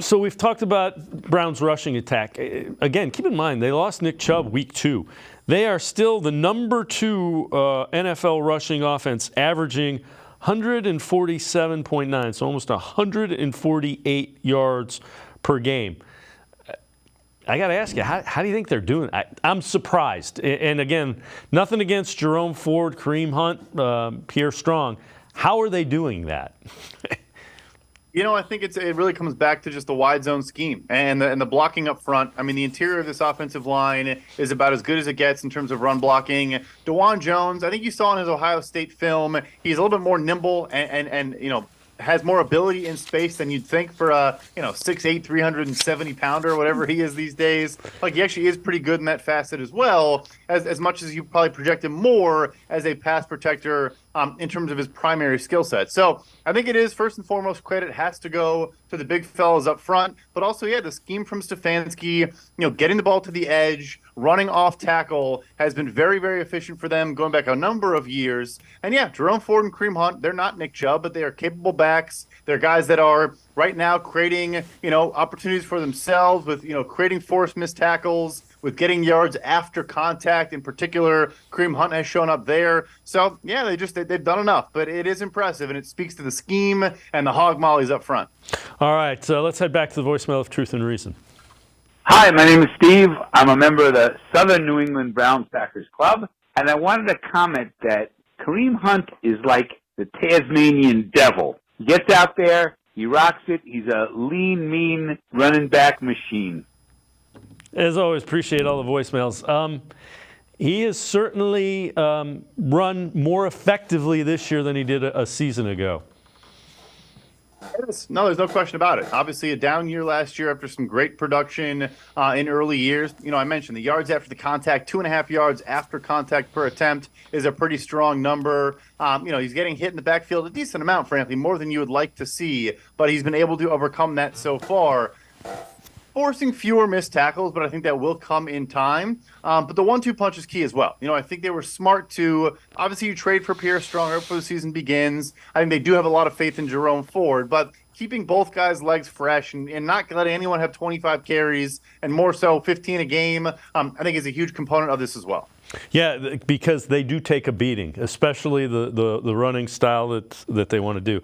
So we've talked about Brown's rushing attack. Again, keep in mind, they lost Nick Chubb week 2. They are still the number 2 NFL rushing offense, averaging 147.9, so almost 148 yards per game. I got to ask you, how do you think they're doing? I'm surprised. And again, nothing against Jerome Ford, Kareem Hunt, Pierre Strong. How are they doing that? I think it really comes back to just the wide zone scheme and the blocking up front. I mean, the interior of this offensive line is about as good as it gets in terms of run blocking. DeJuan Jones, I think you saw in his Ohio State film, he's a little bit more nimble and has more ability in space than you'd think for a 6'8", 370-pounder, whatever he is these days. Like, he actually is pretty good in that facet as well, as much as you probably project him more as a pass protector in terms of his primary skill set. So I think it is, first and foremost, credit has to go to the big fellas up front, but also, the scheme from Stefanski, getting the ball to the edge, running off tackle has been very, very efficient for them going back a number of years. And Jerome Ford and Kareem Hunt, they're not Nick Chubb, but they are capable backs. They're guys that are right now creating, opportunities for themselves with, creating forced missed tackles, with getting yards after contact. In particular, Kareem Hunt has shown up there. So, they've done enough. But it is impressive, and it speaks to the scheme and the hog mollies up front. All right, let's head back to the voicemail of Truth and Reason. Hi, my name is Steve. I'm a member of the Southern New England Browns Packers Club, and I wanted to comment that Kareem Hunt is like the Tasmanian devil. He gets out there, he rocks it, he's a lean, mean running back machine. As always, appreciate all the voicemails. He has certainly run more effectively this year than he did a season ago. No, there's no question about it. Obviously, a down year last year after some great production in early years. I mentioned the yards after the contact, 2.5 yards after contact per attempt is a pretty strong number. He's getting hit in the backfield a decent amount, frankly, more than you would like to see, but he's been able to overcome that so far. Forcing fewer missed tackles, but I think that will come in time. But the 1-2 punch is key as well. I think they were smart to, obviously you trade for Pierre Strong right before the season begins. I think they do have a lot of faith in Jerome Ford, but keeping both guys' legs fresh and not letting anyone have 25 carries and more so 15 a game, I think is a huge component of this as well. Yeah, because they do take a beating, especially the running style that they want to do.